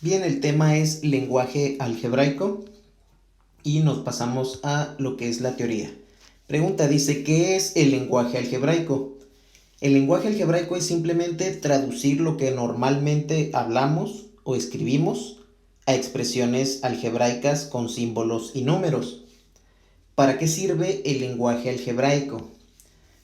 Bien, el tema es lenguaje algebraico y nos pasamos a lo que es la teoría. Pregunta, dice, ¿qué es el lenguaje algebraico? El lenguaje algebraico es simplemente traducir lo que normalmente hablamos o escribimos a expresiones algebraicas con símbolos y números. ¿Para qué sirve el lenguaje algebraico?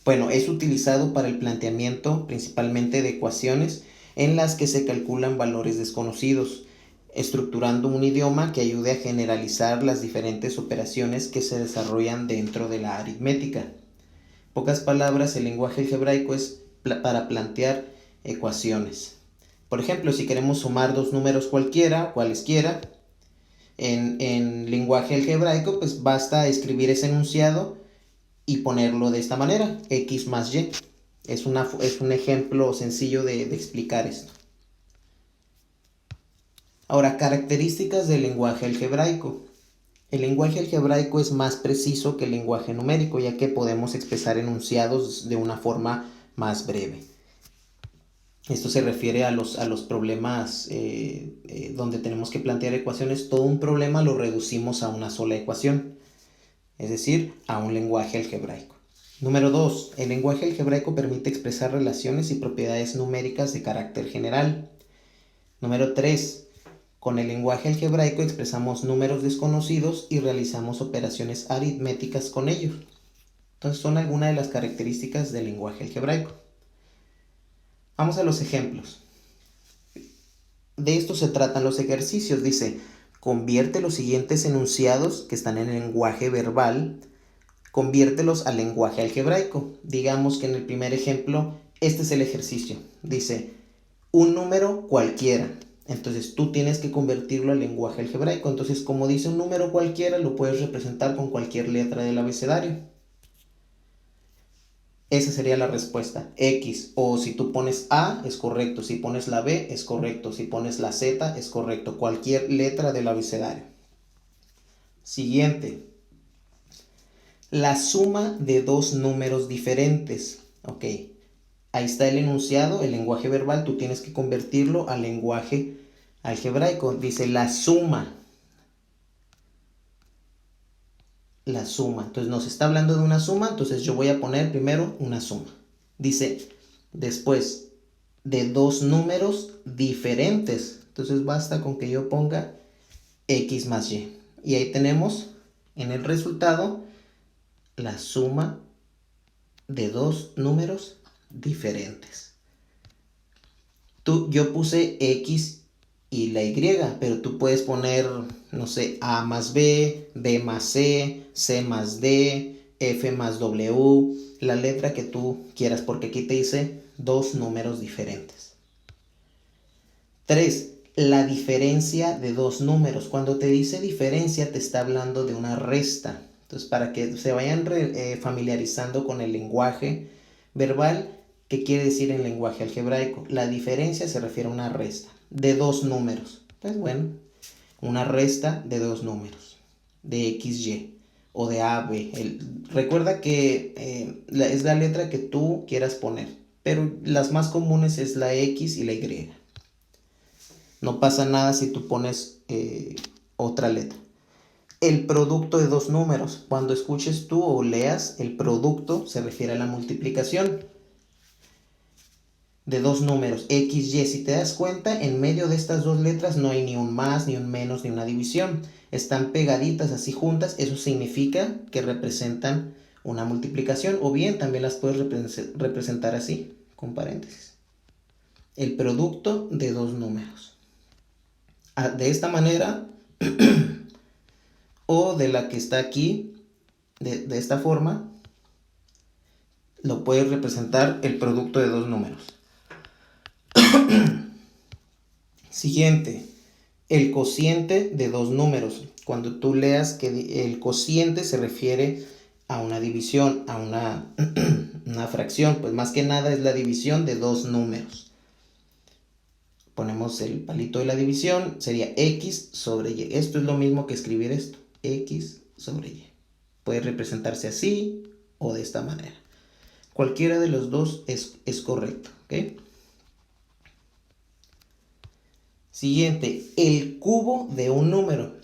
Bueno, es utilizado para el planteamiento principalmente de ecuaciones en las que se calculan valores desconocidos, estructurando un idioma que ayude a generalizar las diferentes operaciones que se desarrollan dentro de la aritmética. En pocas palabras, el lenguaje algebraico es para plantear ecuaciones. Por ejemplo, si queremos sumar dos números cualesquiera, en lenguaje algebraico, pues basta escribir ese enunciado y ponerlo de esta manera, x más y. Es un ejemplo sencillo de explicar esto. Ahora, características del lenguaje algebraico. El lenguaje algebraico es más preciso que el lenguaje numérico, ya que podemos expresar enunciados de una forma más breve. Esto se refiere a los problemas donde tenemos que plantear ecuaciones. Todo un problema lo reducimos a una sola ecuación, es decir, a un lenguaje algebraico. Número 2. El lenguaje algebraico permite expresar relaciones y propiedades numéricas de carácter general. Número 3. Con el lenguaje algebraico expresamos números desconocidos y realizamos operaciones aritméticas con ellos. Entonces son algunas de las características del lenguaje algebraico. Vamos a los ejemplos. De esto se tratan los ejercicios. Dice, convierte los siguientes enunciados que están en el lenguaje verbal, conviértelos al lenguaje algebraico. Digamos que en el primer ejemplo, este es el ejercicio. Dice, un número cualquiera. Entonces tú tienes que convertirlo al lenguaje algebraico. Entonces, como dice un número cualquiera, lo puedes representar con cualquier letra del abecedario. Esa sería la respuesta, X. O si tú pones A, es correcto. Si pones la B, es correcto. Si pones la Z, es correcto. Cualquier letra del abecedario. Siguiente. La suma de dos números diferentes. Ok. Ahí está el enunciado, el lenguaje verbal. Tú tienes que convertirlo al lenguaje algebraico. Dice la suma. La suma. Entonces nos está hablando de una suma. Entonces yo voy a poner primero una suma. Dice después de dos números diferentes. Entonces basta con que yo ponga X más Y. Y ahí tenemos en el resultado la suma de dos números diferentes. Yo puse X y la Y, pero tú puedes poner, no sé, A más B, B más C, C más D, F más W, la letra que tú quieras, porque aquí te dice dos números diferentes. 3. La diferencia de dos números. Cuando te dice diferencia, te está hablando de una resta. Entonces, para que se vayan familiarizando con el lenguaje verbal, ¿qué quiere decir en lenguaje algebraico? La diferencia se refiere a una resta de dos números. Pues bueno, una resta de dos números, de XY o de AB. Recuerda que es la letra que tú quieras poner, pero las más comunes es la X y la Y. No pasa nada si tú pones otra letra. El producto de dos números. Cuando escuches tú o leas el producto, se refiere a la multiplicación de dos números, X, Y. Si te das cuenta, en medio de estas dos letras no hay ni un más, ni un menos, ni una división. Están pegaditas así juntas. Eso significa que representan una multiplicación. O bien también las puedes representar así, con paréntesis. El producto de dos números. De esta manera o de la que está aquí, de esta forma, lo puedes representar el producto de dos números. Siguiente, el cociente de dos números. Cuando tú leas que el cociente se refiere a una división, a una fracción, pues más que nada es la división de dos números. Ponemos el palito de la división, sería X sobre Y. Esto es lo mismo que escribir esto, X sobre Y. Puede representarse así o de esta manera. Cualquiera de los dos es correcto, ¿ok? Siguiente, el cubo de un número.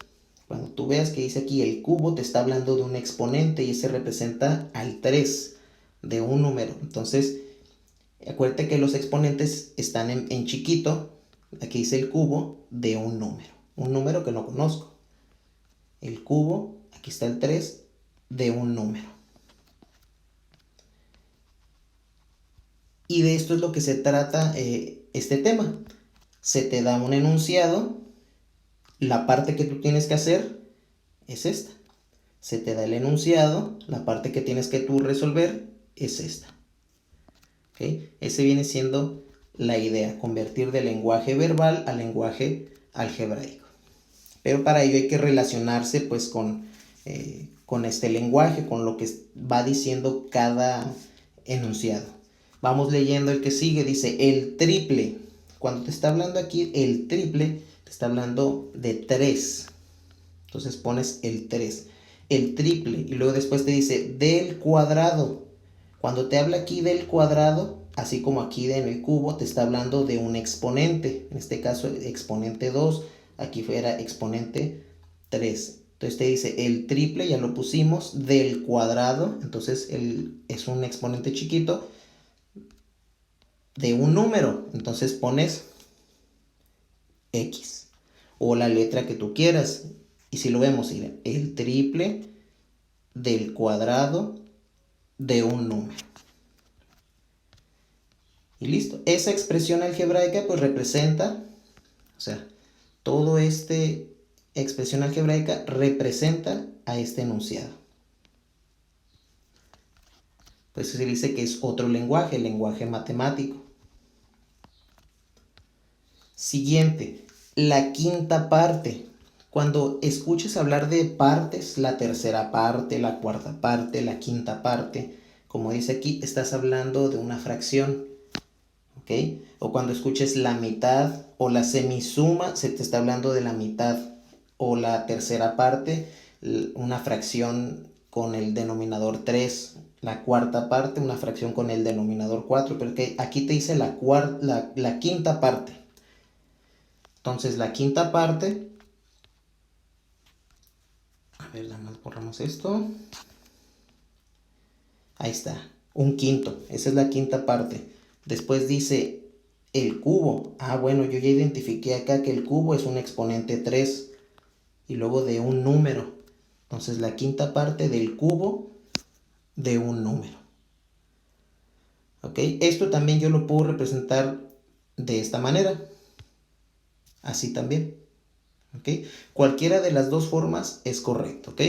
Cuando tú veas que dice aquí el cubo, te está hablando de un exponente y ese representa al 3 de un número. Entonces, acuérdate que los exponentes están en chiquito. Aquí dice el cubo de un número que no conozco. El cubo, aquí está el 3 de un número. Y de esto es lo que se trata este tema. Se te da un enunciado, la parte que tú tienes que hacer es esta. Se te da el enunciado, la parte que tienes que tú resolver es esta. ¿Okay? Ese viene siendo la idea, convertir del lenguaje verbal al lenguaje algebraico. Pero para ello hay que relacionarse pues con este lenguaje, con lo que va diciendo cada enunciado. Vamos leyendo el que sigue, dice el triple. Cuando te está hablando aquí el triple, te está hablando de 3. Entonces pones el 3. El triple. Y luego después te dice del cuadrado. Cuando te habla aquí del cuadrado, así como aquí en el cubo, te está hablando de un exponente. En este caso, exponente 2. Aquí fuera exponente 3. Entonces te dice el triple, ya lo pusimos, del cuadrado. Entonces es un exponente chiquito de un número. Entonces pones X o la letra que tú quieras. Y si lo vemos, el triple del cuadrado de un número. Y listo. Esa expresión algebraica pues representa, o sea, todo este expresión algebraica representa a este enunciado. Pues se dice que es otro lenguaje, el lenguaje matemático. Siguiente, la quinta parte. Cuando escuches hablar de partes, la tercera parte, la cuarta parte, la quinta parte, como dice aquí, estás hablando de una fracción. ¿Ok? O cuando escuches la mitad o la semisuma, se te está hablando de la mitad. O la tercera parte, una fracción con el denominador 3. La cuarta parte, una fracción con el denominador 4. Pero aquí te dice la quinta parte. Entonces la quinta parte, a ver, nada más borramos esto. Ahí está, un quinto, esa es la quinta parte. Después dice el cubo. Ah, bueno, yo ya identifiqué acá que el cubo es un exponente 3 y luego de un número. Entonces la quinta parte del cubo de un número. ¿Ok? Esto también yo lo puedo representar de esta manera. Así también. ¿Ok? Cualquiera de las dos formas es correcto. ¿Ok?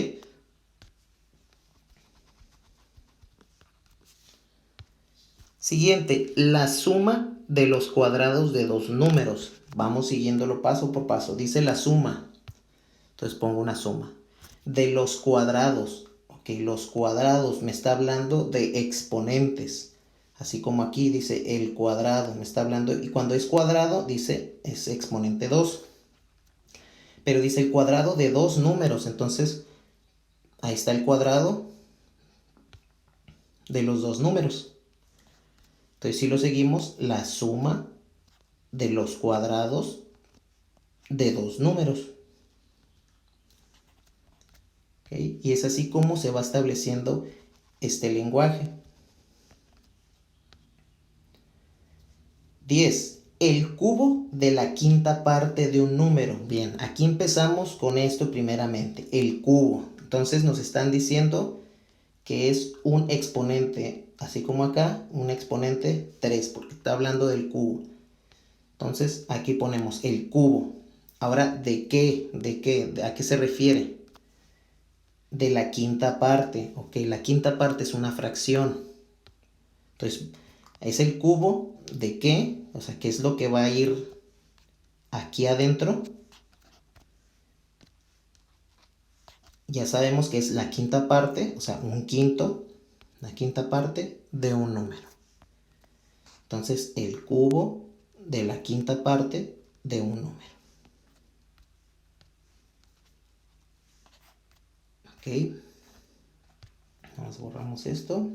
Siguiente, la suma de los cuadrados de dos números. Vamos siguiéndolo paso por paso. Dice la suma. Entonces pongo una suma. De los cuadrados. Ok, los cuadrados me está hablando de exponentes. Así como aquí dice el cuadrado. Me está hablando. Y cuando es cuadrado dice es exponente 2. Pero dice el cuadrado de dos números. Entonces ahí está el cuadrado de los dos números. Entonces si lo seguimos, la suma de los cuadrados de dos números. ¿Okay? Y es así como se va estableciendo este lenguaje. 10. El cubo de la quinta parte de un número. Bien, aquí empezamos con esto primeramente, el cubo. Entonces nos están diciendo que es un exponente, así como acá, un exponente 3, porque está hablando del cubo. Entonces aquí ponemos el cubo. Ahora, ¿de qué? ¿De qué? ¿A qué se refiere? De la quinta parte. Ok, la quinta parte es una fracción. Entonces, es el cubo de qué, o sea, qué es lo que va a ir aquí adentro. Ya sabemos que es la quinta parte, o sea, un quinto, la quinta parte de un número. Entonces, el cubo de la quinta parte de un número. Ok. Vamos, borramos esto.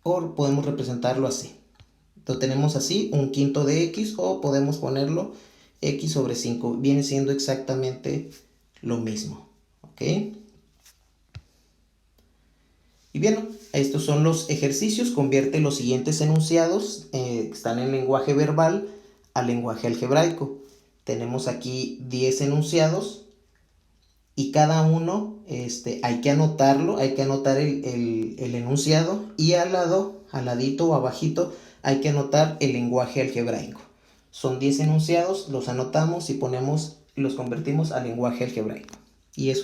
o podemos representarlo así. Lo tenemos así, un quinto de x, o podemos ponerlo x sobre 5. Viene siendo exactamente lo mismo. ¿Ok? Y bien, estos son los ejercicios. Convierte los siguientes enunciados que están en lenguaje verbal al lenguaje algebraico. Tenemos aquí 10 enunciados y cada uno hay que anotarlo, hay que anotar el enunciado, y al ladito o abajito, hay que anotar el lenguaje algebraico. Son 10 enunciados, los anotamos y los convertimos al lenguaje algebraico. Y eso